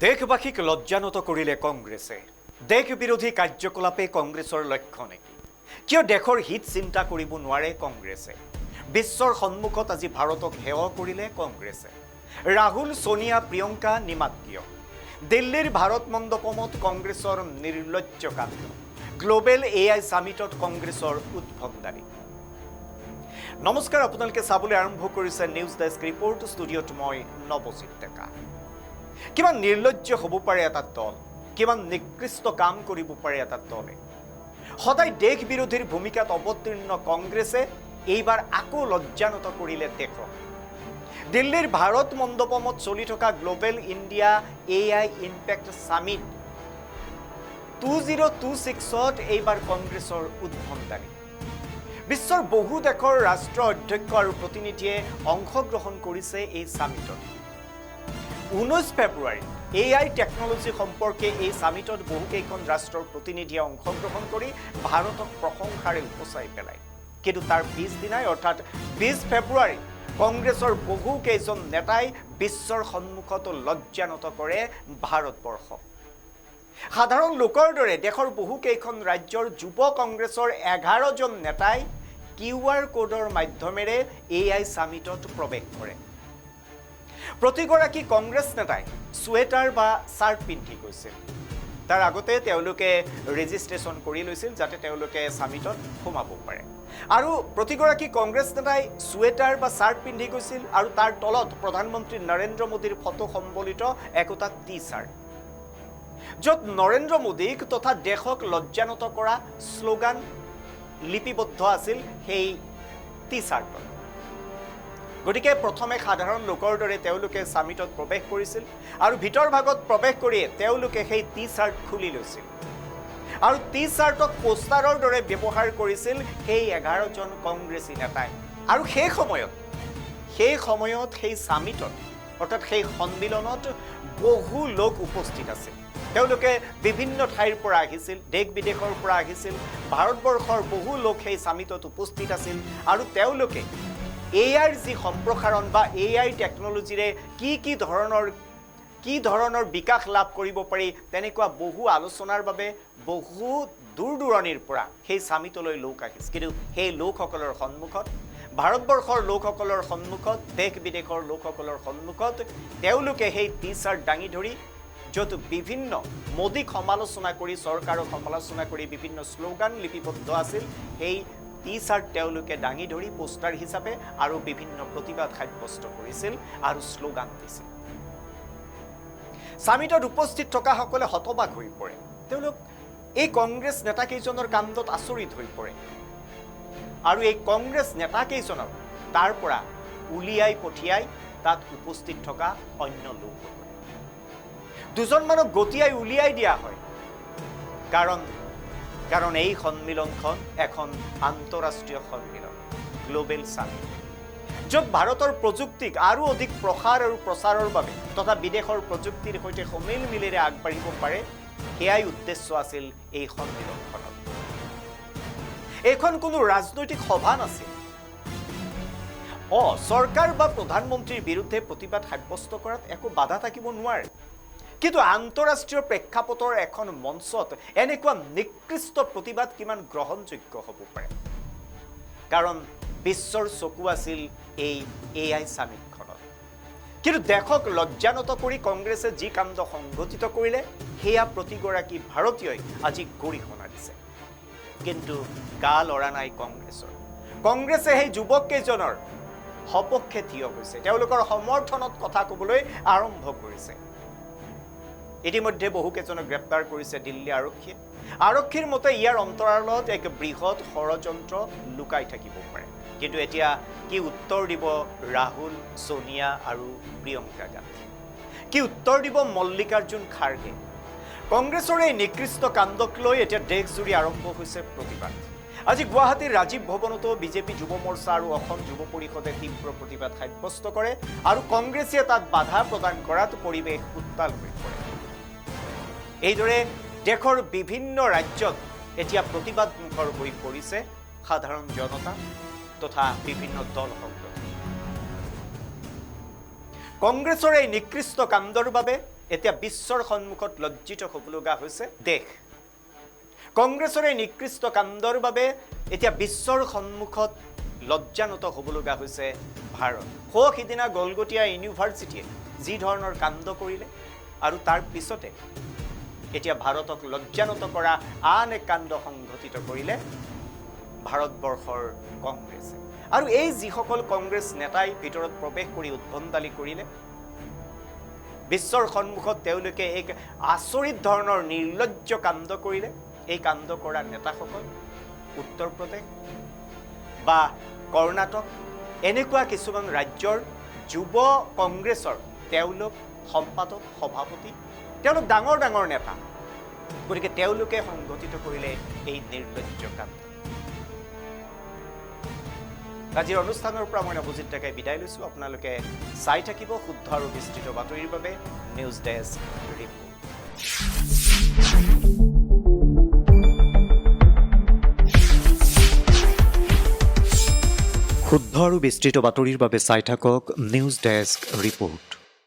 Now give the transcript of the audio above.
দেশবাসীক লজ্জানত কৰিলে কংগ্ৰেছে। দেশ বিৰোধী কাৰ্যকলাপে কংগ্ৰেছৰ লক্ষ্য নেকি? কিয় দেশৰ হিত চিন্তা কৰিব নোৱাৰে কংগ্ৰেছে? বিশ্বৰ সন্মুখত আজি ভাৰতক হেয় কৰিলে কংগ্ৰেছে। ৰাহুল, সোনিয়া, প্ৰিয়ংকা নিমাত কিয়? দিল্লীৰ ভাৰত মণ্ডপমত কংগ্ৰেছৰ নিৰ্লজ্জ কাণ্ড। গ্লোবেল AI সামিটত কংগ্ৰেছৰ উদ্ভণ্ডালি। নমস্কাৰ, আপোনালোকে চাবলৈ আৰম্ভ কৰিছে নিউজ ডেস্ক ৰিপৰ্ট। ষ্টুডিঅ'ত মই নৱজিত ডেকা। কিমান নিৰ্লজ্জ হ'ব পাৰে এটা দল, কিমান নিকৃষ্ট কাম কৰিব পাৰে এটা দলে। সদায় দেশ বিৰোধীৰ ভূমিকাত অৱতীৰ্ণ কংগ্ৰেছে এইবাৰ আকৌ লজ্জানত কৰিলে দেশক। দিল্লীৰ ভাৰত মণ্ডপমত চলি থকা global India AI impact summit 2026ত এইবাৰ কংগ্ৰেছৰ উদ্ভণ্ডালি। বিশ্বৰ বহু দেশৰ ৰাষ্ট্ৰ অধ্যক্ষ আৰু প্ৰতিনিধিয়ে অংশগ্ৰহণ কৰিছে এই সামিটত। 19 ফেব্ৰুৱাৰী AI টেকনলজি সম্পৰ্কে এই সামিটত বহুকেইখন ৰাষ্ট্ৰৰ প্ৰতিনিধিয়ে অংশগ্ৰহণ কৰি ভাৰতক প্ৰশংসাৰে উপচাই পেলায়। কিন্তু তাৰ পিছদিনাই অৰ্থাৎ 20 ফেব্ৰুৱাৰী কংগ্ৰেছৰ বহুকেইজন নেতাই বিশ্বৰ সন্মুখত লজ্জানত কৰে ভাৰতবৰ্ষক। সাধাৰণ লোকৰ দৰে দেশৰ বহুকেইখন ৰাজ্যৰ যুৱ কংগ্ৰেছৰ 11জন নেতাই QR কোডৰ মাধ্যমেৰে AI সামিটত প্ৰৱেশ কৰে। প্ৰতিগৰাকী কংগ্ৰেছ নেতাই ছুৱেটাৰ বা চাৰ্ট পিন্ধি গৈছিল। তাৰ আগতে তেওঁলোকে ৰেজিষ্ট্ৰেশ্যন কৰি লৈছিল যাতে তেওঁলোকে সামিটত সোমাব পাৰে। আৰু প্ৰতিগৰাকী কংগ্ৰেছ নেতাই ছুৱেটাৰ বা চাৰ্ট পিন্ধি গৈছিল আৰু তাৰ তলত প্ৰধানমন্ত্ৰী নৰেন্দ্ৰ মোদীৰ ফটো সম্বলিত একোটা টি-চাৰ্ট, য'ত নৰেন্দ্ৰ মোদীক তথা দেশক লজ্জানত কৰা শ্লোগান লিপিবদ্ধ আছিল সেই টি-চাৰ্টত। গতিকে প্ৰথমে সাধাৰণ লোকৰ দৰে তেওঁলোকে সামিটত প্ৰৱেশ কৰিছিল আৰু ভিতৰ ভাগত প্ৰৱেশ কৰিয়ে তেওঁলোকে সেই টি-চাৰ্ট খুলি লৈছিল আৰু টি-চাৰ্টক পোষ্টাৰৰ দৰে ব্যৱহাৰ কৰিছিল সেই 11জন কংগ্ৰেছী নেতাই। আৰু সেই সময়ত সেই সামিটত অৰ্থাৎ সেই সন্মিলনত বহু লোক উপস্থিত আছিল। তেওঁলোকে বিভিন্ন ঠাইৰ পৰা আহিছিল, দেশ বিদেশৰ পৰা আহিছিল। ভাৰতবৰ্ষৰ বহু লোক সেই সামিটত উপস্থিত আছিল আৰু তেওঁলোকে AIৰ যি সম্প্ৰসাৰণ বা AI টেকনলজিৰে কি ধৰণৰ বিকাশ লাভ কৰিব পাৰি তেনেকুৱা বহু আলোচনাৰ বাবে বহু দূৰ দূৰণিৰ পৰা সেই সামিটলৈ লোক আহিছিল। কিন্তু সেই লোকসকলৰ সন্মুখত, ভাৰতবৰ্ষৰ লোকসকলৰ সন্মুখত, দেশ বিদেশৰ লোকসকলৰ সন্মুখত তেওঁলোকে সেই টি-চাৰ্ট দাঙি ধৰি, য'ত বিভিন্ন মোদীক সমালোচনা কৰি, চৰকাৰক সমালোচনা কৰি বিভিন্ন শ্লোগান লিপিবদ্ধ আছিল, সেই টি-চাৰ্ট তেওঁলোকে দাঙি ধৰি পোষ্টাৰ হিচাপে আৰু বিভিন্ন প্ৰতিবাদ সাব্যস্ত কৰিছিল আৰু শ্লোগান দিছিল। সামিটত উপস্থিত থকাসকলে হতবাক হৈ পৰে। তেওঁলোক এই কংগ্ৰেছ নেতাকেইজনৰ কাণ্ডত আচৰিত হৈ পৰে আৰু এই কংগ্ৰেছ নেতাকেইজনক তাৰ পৰা উলিয়াই পঠিয়াই তাত উপস্থিত থকা অন্য লোকসকল দুজনমানক গতিয়াই উলিয়াই দিয়া হয়। কাৰণ এই সন্মিলনখন এখন আন্তঃৰাষ্ট্ৰীয় সন্মিলন, গ্লোবেল সামিট, য'ত ভাৰতৰ প্ৰযুক্তিক আৰু অধিক প্ৰসাৰ আৰু প্ৰচাৰৰ বাবে তথা বিদেশৰ প্ৰযুক্তিৰ সৈতে সমিল মিলেৰে আগবাঢ়িব পাৰে, সেয়াই উদ্দেশ্য আছিল এই সন্মিলনখনত। এইখন কোনো ৰাজনৈতিক সভা নাছিল। চৰকাৰ বা প্ৰধানমন্ত্ৰীৰ বিৰুদ্ধে প্ৰতিবাদ সাব্যস্ত কৰাত একো বাধা থাকিব নোৱাৰে, কিন্তু আন্তঃৰাষ্ট্ৰীয় প্ৰেক্ষাপটৰ এখন মঞ্চত এনেকুৱা নিকৃষ্ট প্ৰতিবাদ কিমান গ্ৰহণযোগ্য হ'ব পাৰে? কাৰণ বিশ্বৰ চকু আছিল এই AI সামিটখনত। কিন্তু দেশক লজ্জানত কৰি কংগ্ৰেছে যি কাণ্ড সংঘটিত কৰিলে সেয়া প্ৰতিগৰাকী ভাৰতীয়ই আজি গৰিহণা দিছে। কিন্তু গা লৰা নাই কংগ্ৰেছৰ। কংগ্ৰেছে সেই যুৱককেইজনৰ সপক্ষে থিয় হৈছে, তেওঁলোকৰ সমৰ্থনত কথা ক'বলৈ আৰম্ভ কৰিছে। ইতিমধ্যে বহুকেইজনক গ্ৰেপ্তাৰ কৰিছে দিল্লী আৰক্ষীয়ে। আৰক্ষীৰ মতে ইয়াৰ অন্তৰালত এক বৃহৎ ষড়যন্ত্ৰ লুকাই থাকিব পাৰে। কিন্তু এতিয়া কি উত্তৰ দিব ৰাহুল, সোনিয়া আৰু প্ৰিয়ংকা গান্ধী? কি উত্তৰ দিব মল্লিকাৰ্জুন খাৰ্গে? কংগ্ৰেছৰ এই নিকৃষ্ট কাণ্ডক লৈ এতিয়া দেশজুৰি আৰম্ভ হৈছে প্ৰতিবাদ। আজি গুৱাহাটীৰ ৰাজীৱ ভৱনতো বিজেপি যুৱ মৰ্চা আৰু অসম যুৱ পৰিষদে তীব্ৰ প্ৰতিবাদ সাব্যস্ত কৰে আৰু কংগ্ৰেছে তাত বাধা প্ৰদান কৰাত পৰিৱেশ উত্তাল হৈ পৰে। এইদৰে দেশৰ বিভিন্ন ৰাজ্যত এতিয়া প্ৰতিবাদমুখৰ হৈ পৰিছে সাধাৰণ জনতা তথা বিভিন্ন দল সংগঠন। কংগ্ৰেছৰ এই নিকৃষ্ট কাণ্ডৰ বাবে এতিয়া বিশ্বৰ সন্মুখত লজ্জিত হ'ব লগা হৈছে দেশ। কংগ্ৰেছৰ এই নিকৃষ্ট কাণ্ডৰ বাবে এতিয়া বিশ্বৰ সন্মুখত লজ্জানত হ'ব লগা হৈছে ভাৰত। সিদিনা গলগটীয়া ইউনিভাৰ্চিটিয়ে যি ধৰণৰ কাণ্ড কৰিলে আৰু তাৰ পিছতে এতিয়া ভাৰতক লজ্জানত কৰা আন এক কাণ্ড সংঘটিত কৰিলে ভাৰতবৰ্ষৰ কংগ্ৰেছে। আৰু এই যিসকল কংগ্ৰেছ নেতাই ভিতৰত প্ৰৱেশ কৰি উদ্ভণ্ডালি কৰিলে, বিশ্বৰ সন্মুখত তেওঁলোকে এক আচৰিত ধৰণৰ নিৰ্লজ্জ কাণ্ড কৰিলে, এই কাণ্ড কৰা নেতাসকল উত্তৰ প্ৰদেশ বা কৰ্ণাটক এনেকুৱা কিছুমান ৰাজ্যৰ যুৱ কংগ্ৰেছৰ তেওঁলোক সম্পাদক সভাপতি, তেওঁলোক ডাঙৰ ডাঙৰ নেতা। গতিকে তেওঁলোকে সংগঠিত কৰিলে এই নিৰ্লজ্জ কাণ্ড। আজিৰ অনুষ্ঠানৰ পৰা মই নৱজিৎ ডেকাই বিদায় লৈছোঁ। আপোনালোকে চাই থাকিব শুদ্ধ আৰু বিস্তৃত বাতৰিৰ বাবে নিউজ ডেস্ক ৰিপৰ্ট। শুদ্ধ আৰু বিস্তৃত বাতৰিৰ বাবে চাই থাকক নিউজ ডেস্ক ৰিপৰ্ট।